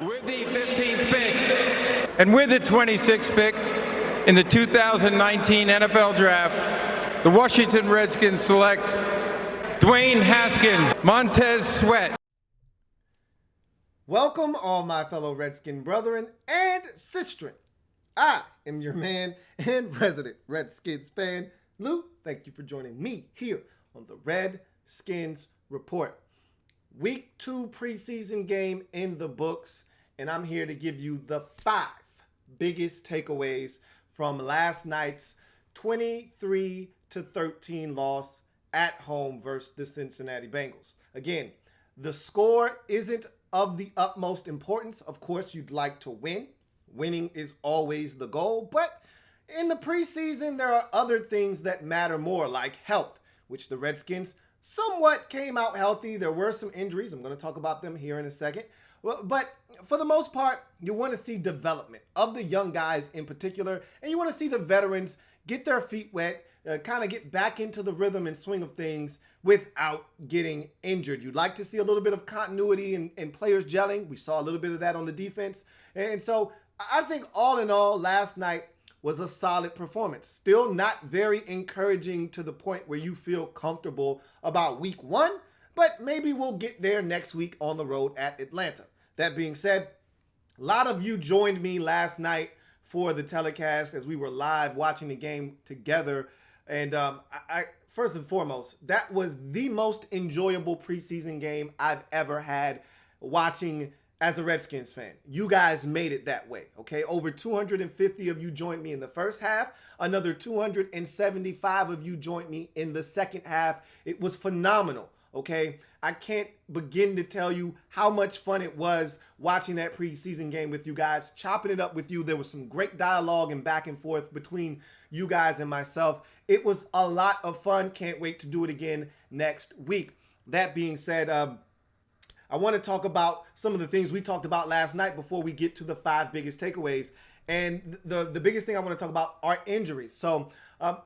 With the 15th pick and with the 26th pick in the 2019 NFL Draft, the Washington Redskins select Dwayne Haskins, Montez Sweat. Welcome, all my fellow Redskin brethren and sistren. I am your man and resident Redskins fan, Lou. Thank you for joining me here on the Redskins Report. Week 2 preseason game in the books, and I'm here to give you the 5 biggest takeaways from last night's 23-13 loss at home versus the Cincinnati Bengals. Again, the score isn't of the utmost importance. Of course, you'd like to win. Winning is always the goal, but in the preseason, there are other things that matter more, like health, which the Redskins somewhat came out healthy. There were some injuries. I'm going to talk about them here in a second. But for the most part, you want to see development of the young guys in particular, and you want to see the veterans get their feet wet, kind of get back into the rhythm and swing of things without getting injured. You'd like to see a little bit of continuity and players gelling. We saw a little bit of that on the defense. And so I think all in all, last night was a solid performance. Still not very encouraging to the point where you feel comfortable about week 1, but maybe we'll get there next week on the road at Atlanta. That being said, a lot of you joined me last night for the telecast as we were live watching the game together. And I first and foremost, that was the most enjoyable preseason game I've ever had watching as a Redskins fan. You guys made it that way, okay? Over 250 of you joined me in the first half. Another 275 of you joined me in the second half. It was phenomenal, okay? I can't begin to tell you how much fun it was watching that preseason game with you guys, chopping it up with you. There was some great dialogue and back and forth between you guys and myself. It was a lot of fun. Can't wait to do it again next week. That being said, I want to talk about some of the things we talked about last night before we get to the 5 biggest takeaways. And the biggest thing I want to talk about are injuries. So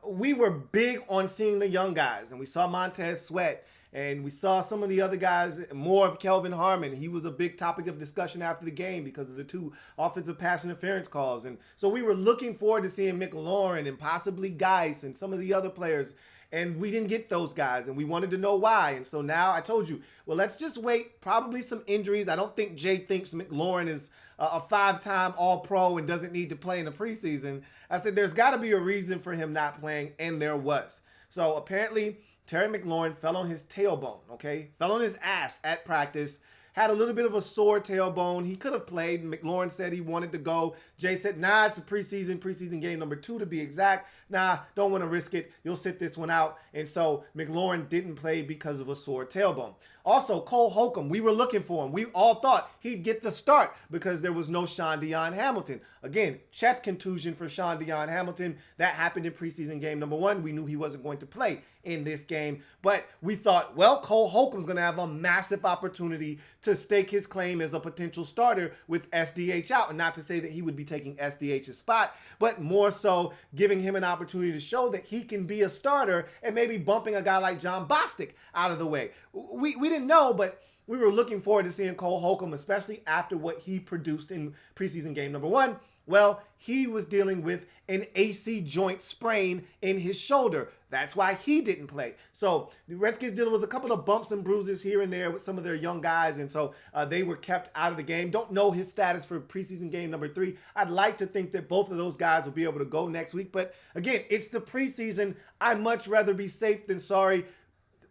we were big on seeing the young guys, and we saw Montez Sweat, and we saw some of the other guys, more of Kelvin Harmon. He was a big topic of discussion after the game because of the 2 offensive pass interference calls. And so we were looking forward to seeing McLaurin and possibly Geis and some of the other players. And we didn't get those guys, and we wanted to know why. And so now I told you, well, let's just wait. Probably some injuries. I don't think Jay thinks McLaurin is a 5-time All-Pro and doesn't need to play in the preseason. I said there's got to be a reason for him not playing, and there was. So apparently Terry McLaurin fell on his tailbone, okay? Fell on his ass at practice. Had a little bit of a sore tailbone. He could have played. McLaurin said he wanted to go. Jay said, nah, it's a preseason game number 2 to be exact. Nah, don't want to risk it. You'll sit this one out. And so McLaurin didn't play because of a sore tailbone. Also, Cole Holcomb, we were looking for him. We all thought he'd get the start because there was no Sean Dion Hamilton. Again, chest contusion for Sean Dion Hamilton. That happened in preseason game number 1. We knew he wasn't going to play in this game. But we thought, well, Cole Holcomb's going to have a massive opportunity to stake his claim as a potential starter with SDH out. And not to say that he would be taking SDH's spot, but more so giving him an opportunity to show that he can be a starter and maybe bumping a guy like John Bostic out of the way. We didn't know, but we were looking forward to seeing Cole Holcomb, especially after what he produced in preseason game number 1. Well, he was dealing with an AC joint sprain in his shoulder. That's why he didn't play. So the Redskins dealing with a couple of bumps and bruises here and there with some of their young guys, and so they were kept out of the game. Don't know his status for preseason game number 3. I'd like to think that both of those guys will be able to go next week, but again, it's the preseason. I'd much rather be safe than sorry.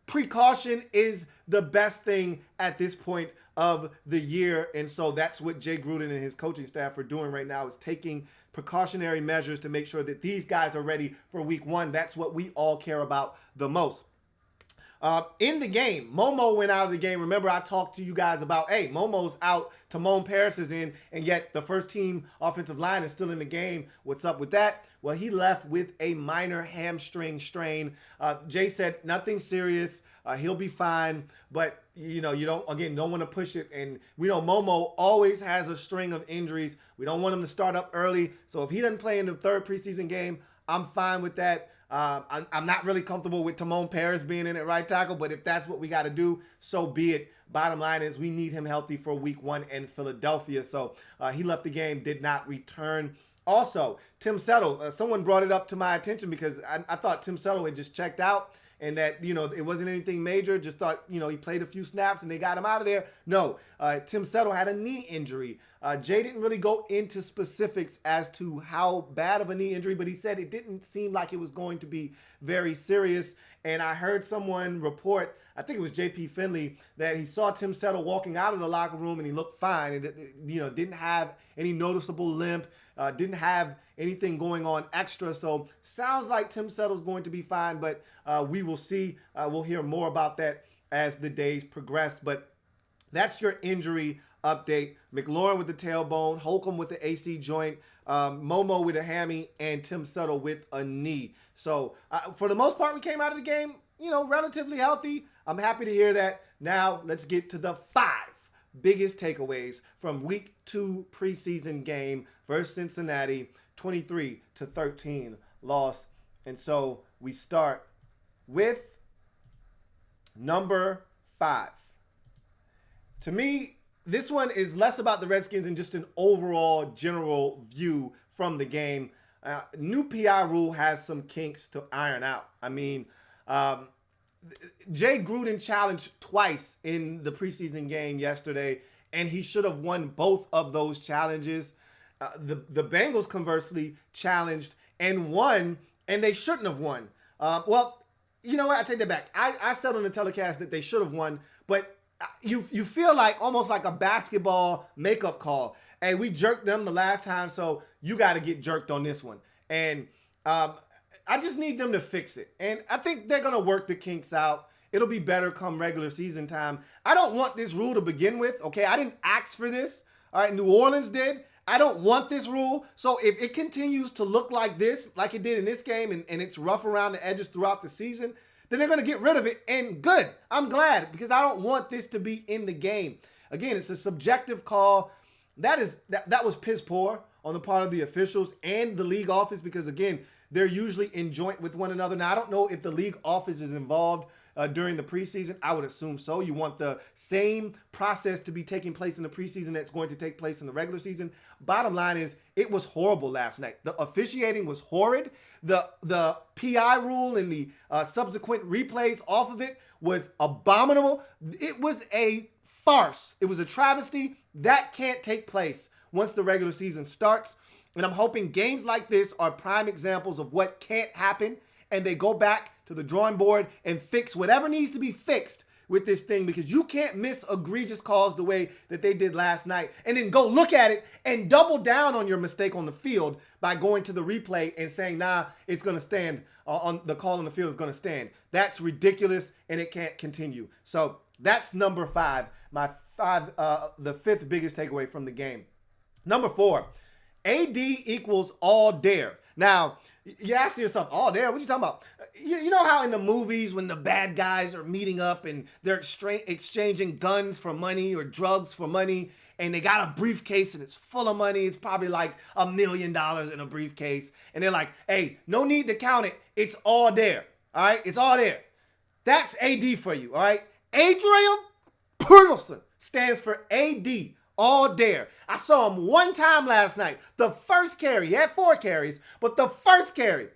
Precaution is the best thing at this point of the year, and so that's what Jay Gruden and his coaching staff are doing right now, is taking precautionary measures to make sure that these guys are ready for week 1. That's what we all care about the most. In the game, Momo went out of the game. Remember, I talked to you guys about, hey, Momo's out, Timon Paris is in, and yet the first team offensive line is still in the game. What's up with that? Well, he left with a minor hamstring strain. Jay said nothing serious. He'll be fine, but you don't want to push it. And we know Momo always has a string of injuries. We don't want him to start up early. So if he doesn't play in the 3rd preseason game, I'm fine with that. I'm not really comfortable with Timon Paris being in at right tackle, but if that's what we got to do, so be it. Bottom line is we need him healthy for week 1 in Philadelphia. So he left the game, did not return. Also, Tim Settle, someone brought it up to my attention because I thought Tim Settle had just checked out and that, it wasn't anything major. Just thought, he played a few snaps and they got him out of there. No, Tim Settle had a knee injury. Jay didn't really go into specifics as to how bad of a knee injury, but he said it didn't seem like it was going to be very serious. And I heard someone report, I think it was JP Finley, that he saw Tim Settle walking out of the locker room and he looked fine and, didn't have any noticeable limp, didn't have anything going on extra. So sounds like Tim Settle's going to be fine, but we will see. We'll hear more about that as the days progress. But that's your injury update. McLaurin with the tailbone, Holcomb with the AC joint, Momo with a hammy, and Tim Settle with a knee. So for the most part, we came out of the game, relatively healthy. I'm happy to hear that. Now let's get to the 5 biggest takeaways from week 2 preseason game versus Cincinnati, 23-13 loss. And so we start with number 5. To me, this one is less about the Redskins and just an overall general view from the game. New PI rule has some kinks to iron out. I mean, Jay Gruden challenged twice in the preseason game yesterday, and he should have won both of those challenges. The Bengals, conversely, challenged and won, and they shouldn't have won. Well, you know what? I take that back. I said on the telecast that they should have won, but you feel like almost like a basketball makeup call. Hey, we jerked them the last time, so you got to get jerked on this one. And I just need them to fix it. And I think they're going to work the kinks out. It'll be better come regular season time. I don't want this rule to begin with, okay? I didn't ask for this. All right, New Orleans did. I don't want this rule. So if it continues to look like this, like it did in this game, and it's rough around the edges throughout the season, then they're going to get rid of it. And good. I'm glad, because I don't want this to be in the game. Again, it's a subjective call. That was piss poor on the part of the officials and the league office, because, again, they're usually in joint with one another. Now, I don't know if the league office is involved during the preseason. I would assume so. You want the same process to be taking place in the preseason that's going to take place in the regular season. Bottom line is, it was horrible last night. The officiating was horrid. The PI rule and the subsequent replays off of it was abominable. It was a farce. It was a travesty. That can't take place once the regular season starts. And I'm hoping games like this are prime examples of what can't happen, and they go back to the drawing board and fix whatever needs to be fixed with this thing, because you can't miss egregious calls the way that they did last night and then go look at it and double down on your mistake on the field by going to the replay and saying, nah, it's going to stand, on the call on the field is going to stand. That's ridiculous, and it can't continue. So that's number 5, the 5th biggest takeaway from the game. Number 4, AD equals all dare. Now, you ask yourself, all dare? What are you talking about? You know how in the movies when the bad guys are meeting up and they're exchanging guns for money or drugs for money, and they got a briefcase and it's full of money. It's probably like $1 million in a briefcase. And they're like, hey, no need to count it. It's all there. All right? It's all there. That's AD for you. All right? Adrian Peterson stands for AD. All dare. I saw him one time last night. The first carry, he had 4 carries, but the first carry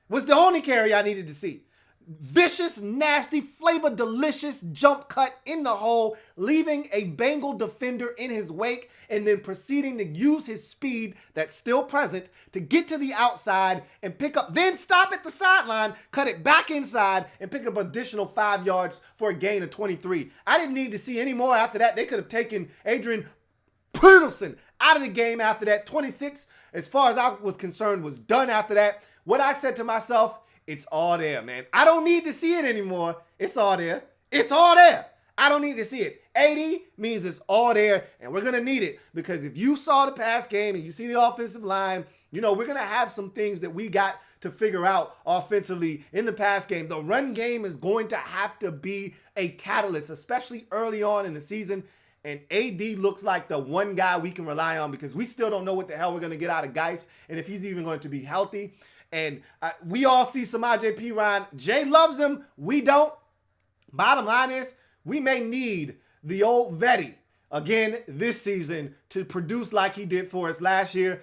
was the only carry I needed to see. Vicious, nasty, flavor delicious jump cut in the hole, leaving a Bengal defender in his wake, and then proceeding to use his speed that's still present to get to the outside and pick up, then stop at the sideline, cut it back inside, and pick up additional 5 yards for a gain of 23. I didn't need to see any more after that. They could have taken Adrian Peterson out of the game after that. 26, as far as I was concerned, was done after that. What I said to myself, it's all there, man. I don't need to see it anymore. It's all there. It's all there. I don't need to see it. 80 means it's all there, and we're going to need it, because if you saw the past game and you see the offensive line, we're going to have some things that we got to figure out offensively in the pass game. The run game is going to have to be a catalyst, especially early on in the season. And AD looks like the one guy we can rely on, because we still don't know what the hell we're going to get out of Geis and if he's even going to be healthy. And we all see Samaj P. Ryan. Jay loves him. We don't. Bottom line is, we may need the old Yeti again this season to produce like he did for us last year.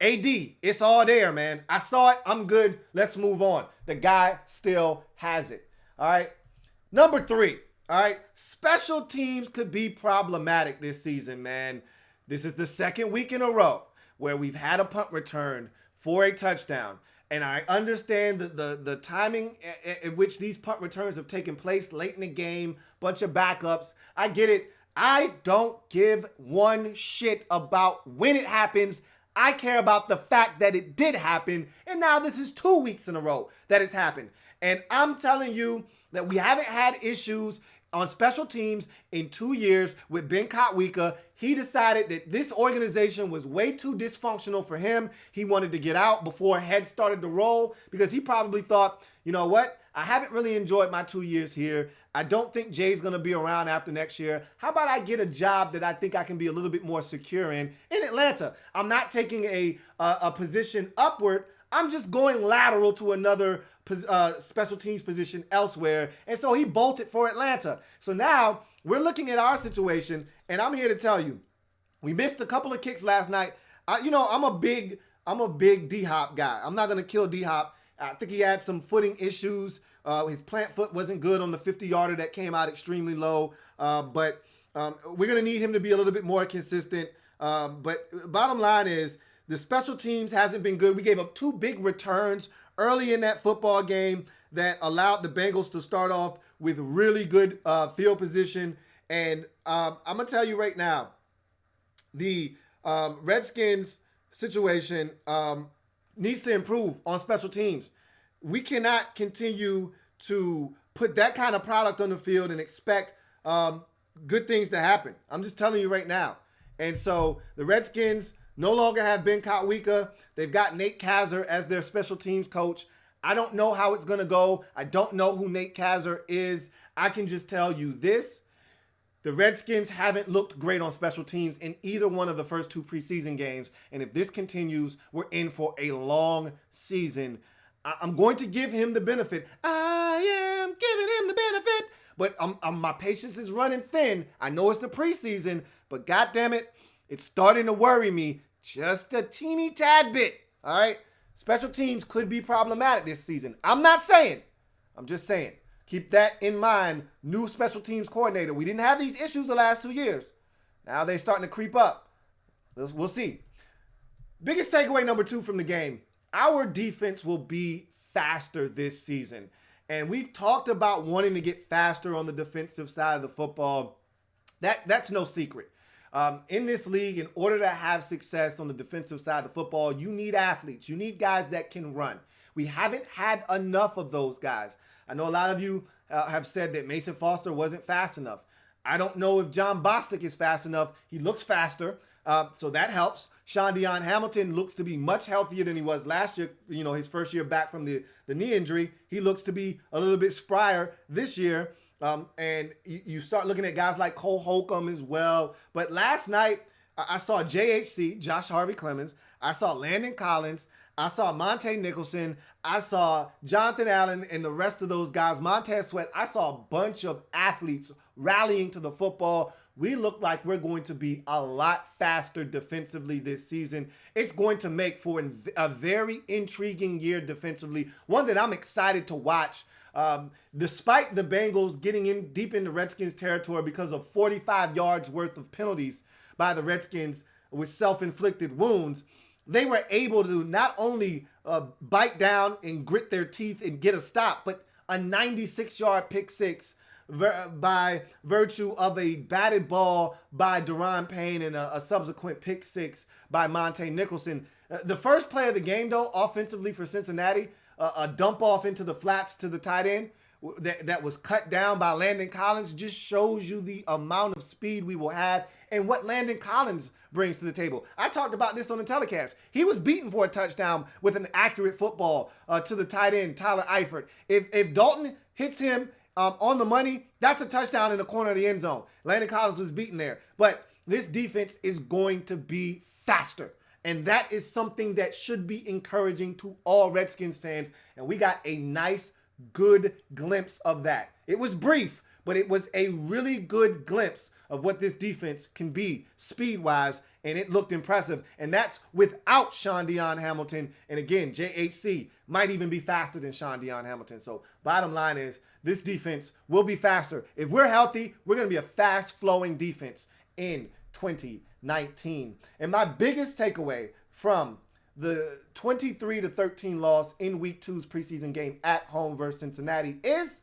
AD, it's all there, man. I saw it. I'm good. Let's move on. The guy still has it. All right. Number 3. All right. Special teams could be problematic this season, man. This is the second week in a row where we've had a punt return for a touchdown. And I understand the timing in which these punt returns have taken place late in the game, bunch of backups. I get it. I don't give one shit about when it happens. I care about the fact that it did happen. And now this is 2 weeks in a row that it's happened. And I'm telling you that we haven't had issues on special teams in 2 years with Ben Kotwika. He decided that this organization was way too dysfunctional for him. He wanted to get out before heads started to roll because he probably thought, you know what? I haven't really enjoyed my 2 years here. I don't think Jay's going to be around after next year. How about I get a job that I think I can be a little bit more secure in Atlanta? I'm not taking a position upward. I'm just going lateral to another special teams position elsewhere. And so he bolted for Atlanta. So now we're looking at our situation, and I'm here to tell you, we missed a couple of kicks last night. I'm a big D-Hop guy. I'm not going to kill D-Hop. I think he had some footing issues. His plant foot wasn't good on the 50-yarder that came out extremely low. But we're going to need him to be a little bit more consistent. But bottom line is, the special teams hasn't been good. We gave up 2 big returns early in that football game that allowed the Bengals to start off with really good field position. And I'm going to tell you right now, the Redskins situation needs to improve on special teams. We cannot continue to put that kind of product on the field and expect good things to happen. I'm just telling you right now. And so the Redskins no longer have Ben Kotwika. They've got Nate Kazzer as their special teams coach. I don't know how it's going to go. I don't know who Nate Kazzer is. I can just tell you this. The Redskins haven't looked great on special teams in either one of the first 2 preseason games. And if this continues, we're in for a long season. I'm going to give him the benefit. I am giving him the benefit. But my patience is running thin. I know it's the preseason, but goddammit, it's starting to worry me just a teeny tad bit. All right? Special teams could be problematic this season. I'm not saying. I'm just saying. Keep that in mind. New special teams coordinator. We didn't have these issues the last 2 years. Now they're starting to creep up. We'll see. Biggest takeaway number 2 from the game. Our defense will be faster this season. And we've talked about wanting to get faster on the defensive side of the football. That's no secret. In this league, in order to have success on the defensive side of the football, you need athletes. You need guys that can run. We haven't had enough of those guys. I know a lot of you have said that Mason Foster wasn't fast enough. I don't know if John Bostic is fast enough. He looks faster, so that helps. Sean Deion Hamilton looks to be much healthier than he was last year. You know, his first year back from the knee injury. He looks to be a little bit sprier this year. And you start looking at guys like Cole Holcomb as well. But last night, I saw JHC, Josh Harvey Clemens. I saw Landon Collins. I saw Monte Nicholson. I saw Jonathan Allen and the rest of those guys. Montez Sweat. I saw a bunch of athletes rallying to the football. We look like we're going to be a lot faster defensively this season. It's going to make for a very intriguing year defensively, one that I'm excited to watch. Despite the Bengals getting in deep into Redskins territory because of 45 yards worth of penalties by the Redskins with self-inflicted wounds, they were able to not only bite down and grit their teeth and get a stop, but a 96-yard pick six by virtue of a batted ball by Daron Payne and a subsequent pick six by Monte Nicholson. The first play of the game, though, offensively for Cincinnati, a dump off into the flats to the tight end that was cut down by Landon Collins, just shows you the amount of speed we will have and what Landon Collins brings to the table. I talked about this on the telecast. He was beaten for a touchdown with an accurate football to the tight end, Tyler Eifert. If Dalton hits him on the money, that's a touchdown in the corner of the end zone. Landon Collins was beaten there. But this defense is going to be faster. And that is something that should be encouraging to all Redskins fans. And we got a nice, good glimpse of that. It was brief, but it was a really good glimpse of what this defense can be speed-wise, and it looked impressive. And that's without Sean Dion Hamilton. And again, JHC might even be faster than Sean Dion Hamilton. So bottom line is, this defense will be faster. If we're healthy, we're going to be a fast-flowing defense in 2019. And my biggest takeaway from the 23-13 loss in Week 2's preseason game at home versus Cincinnati is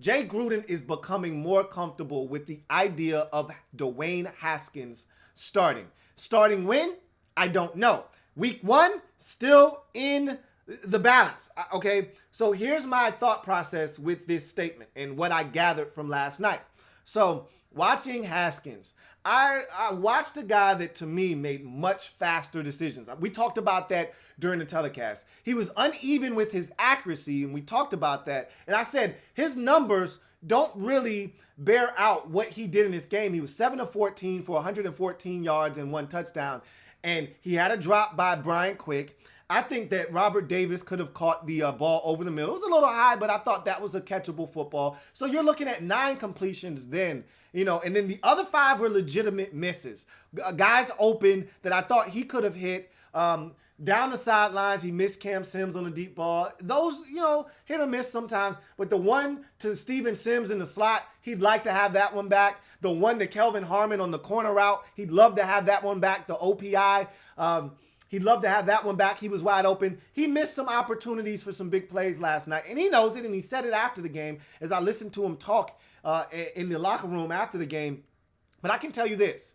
Jay Gruden is becoming more comfortable with the idea of Dwayne Haskins starting. Starting when? I don't know. Week 1, still in the balance. Okay, so here's my thought process with this statement and what I gathered from last night. So watching Haskins, I watched a guy that to me made much faster decisions. We talked about that during the telecast. He was uneven with his accuracy, and we talked about that. And I said his numbers don't really bear out what he did in this game. He was 7 of 14 for 114 yards and 1 touchdown. And he had a drop by Brian Quick. I think that Robert Davis could have caught the ball over the middle. It was a little high, but I thought that was a catchable football. So you're looking at 9 completions then, and then the other 5 were legitimate misses. Guys open that I thought he could have hit. Down the sidelines, he missed Cam Sims on a deep ball. Those, hit or miss sometimes. But the one to Steven Sims in the slot, he'd like to have that one back. The one to Kelvin Harmon on the corner route, he'd love to have that one back. The OPI, he'd love to have that one back. He was wide open. He missed some opportunities for some big plays last night, and he knows it, and he said it after the game as I listened to him talk in the locker room after the game. But I can tell you this.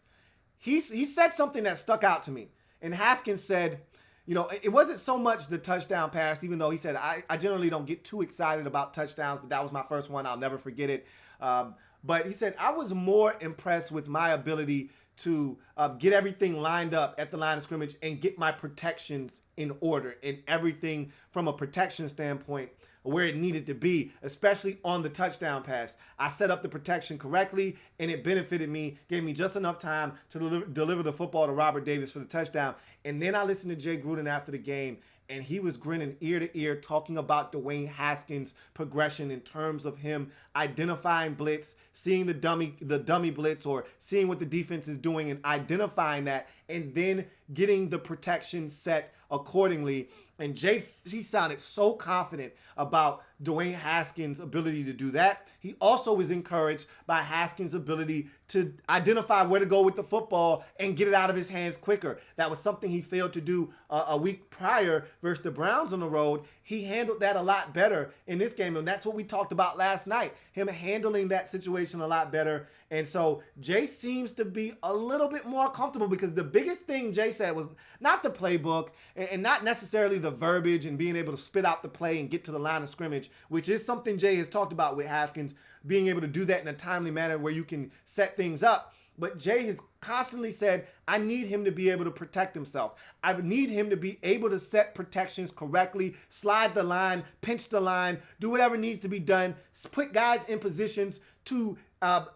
He said something that stuck out to me, and Haskins said, it wasn't so much the touchdown pass, even though he said, I generally don't get too excited about touchdowns, but that was my first one. I'll never forget it. But he said, I was more impressed with my ability to get everything lined up at the line of scrimmage and get my protections in order and everything from a protection standpoint where it needed to be, especially on the touchdown pass. I set up the protection correctly, and it benefited me, gave me just enough time to deliver the football to Robert Davis for the touchdown. And then I listened to Jay Gruden after the game, and he was grinning ear to ear, talking about Dwayne Haskins' progression in terms of him identifying blitz, seeing the dummy blitz, or seeing what the defense is doing and identifying that, and then getting the protection set accordingly. And Jay, he sounded so confident about Dwayne Haskins' ability to do that. He also was encouraged by Haskins' ability to identify where to go with the football and get it out of his hands quicker. That was something he failed to do a week prior versus the Browns on the road. He handled that a lot better in this game, and that's what we talked about last night, him handling that situation a lot better. And so Jay seems to be a little bit more comfortable, because the biggest thing Jay said was not the playbook and not necessarily the verbiage and being able to spit out the play and get to the line of scrimmage, which is something Jay has talked about with Haskins, being able to do that in a timely manner where you can set things up. But Jay has constantly said, I need him to be able to protect himself. I need him to be able to set protections correctly, slide the line, pinch the line, do whatever needs to be done, put guys in positions to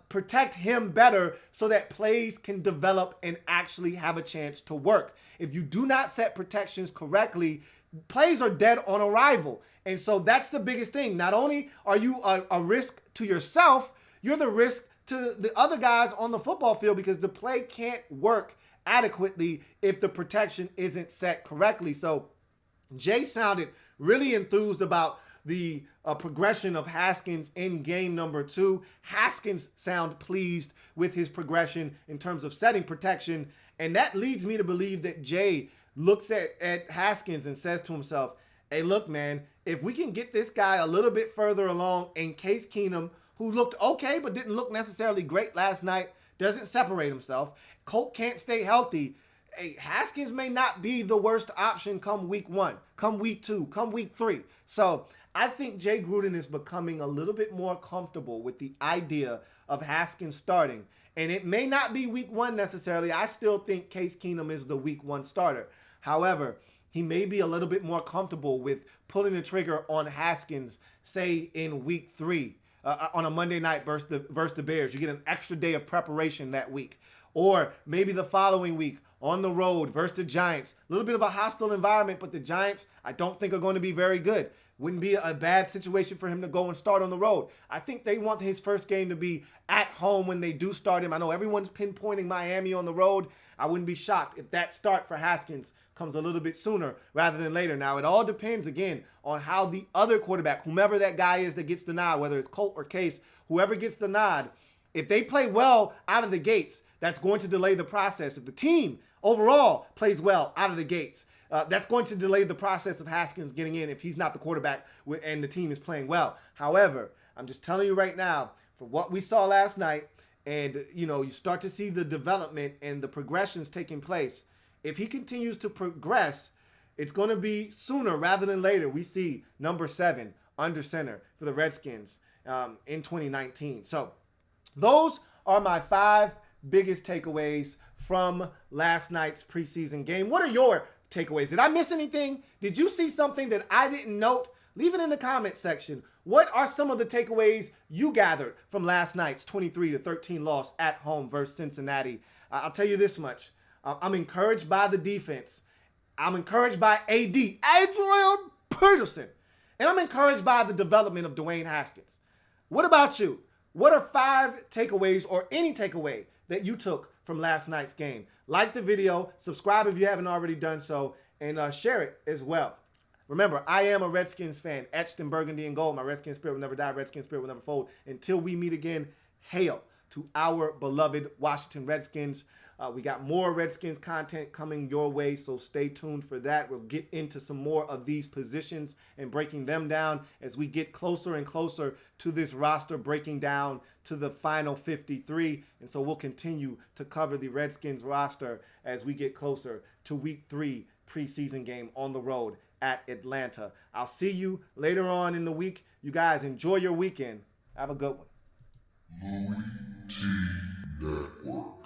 protect him better so that plays can develop and actually have a chance to work. If you do not set protections correctly, plays are dead on arrival. And so that's the biggest thing. Not only are you a risk to yourself, you're the risk to the other guys on the football field, because the play can't work adequately if the protection isn't set correctly. So Jay sounded really enthused about the progression of Haskins in game number 2. Haskins sound pleased with his progression in terms of setting protection. And that leads me to believe that Jay looks at Haskins and says to himself, hey, look, man, if we can get this guy a little bit further along, in Case Keenum, who looked okay but didn't look necessarily great last night, doesn't separate himself, Colt can't stay healthy, hey, Haskins may not be the worst option come week 1, come week 2, come week 3. So I think Jay Gruden is becoming a little bit more comfortable with the idea of Haskins starting. And it may not be week 1 necessarily. I still think Case Keenum is the week 1 starter. However, he may be a little bit more comfortable with pulling the trigger on Haskins, say in week 3, on a Monday night versus the Bears. You get an extra day of preparation that week. Or maybe the following week on the road versus the Giants. A little bit of a hostile environment, but the Giants, I don't think are going to be very good. Wouldn't be a bad situation for him to go and start on the road. I think they want his first game to be at home when they do start him. I know everyone's pinpointing Miami on the road. I wouldn't be shocked if that start for Haskins comes a little bit sooner rather than later. Now, it all depends, again, on how the other quarterback, whomever that guy is that gets the nod, whether it's Colt or Case, whoever gets the nod, if they play well out of the gates, that's going to delay the process. If the team overall plays well out of the gates, that's going to delay the process of Haskins getting in if he's not the quarterback and the team is playing well. However, I'm just telling you right now, for what we saw last night, and you start to see the development and the progressions taking place. If he continues to progress, it's going to be sooner rather than later. We see number 7 under center for the Redskins in 2019. So those are my 5 biggest takeaways from last night's preseason game. What are your takeaways? Did I miss anything? Did you see something that I didn't note? Leave it in the comment section. What are some of the takeaways you gathered from last night's 23-13 loss at home versus Cincinnati? I'll tell you this much. I'm encouraged by the defense. I'm encouraged by AD, Adrian Peterson. And I'm encouraged by the development of Dwayne Haskins. What about you? What are 5 takeaways or any takeaway that you took from last night's game? Like the video, subscribe if you haven't already done so, and share it as well. Remember, I am a Redskins fan, etched in burgundy and gold. My Redskins spirit will never die. Redskins spirit will never fold. Until we meet again, hail to our beloved Washington Redskins. We got more Redskins content coming your way, so stay tuned for that. We'll get into some more of these positions and breaking them down as we get closer and closer to this roster breaking down to the final 53. And so we'll continue to cover the Redskins roster as we get closer to week 3 preseason game on the road at Atlanta. I'll see you later on in the week. You guys enjoy your weekend. Have a good one. Louie T Network.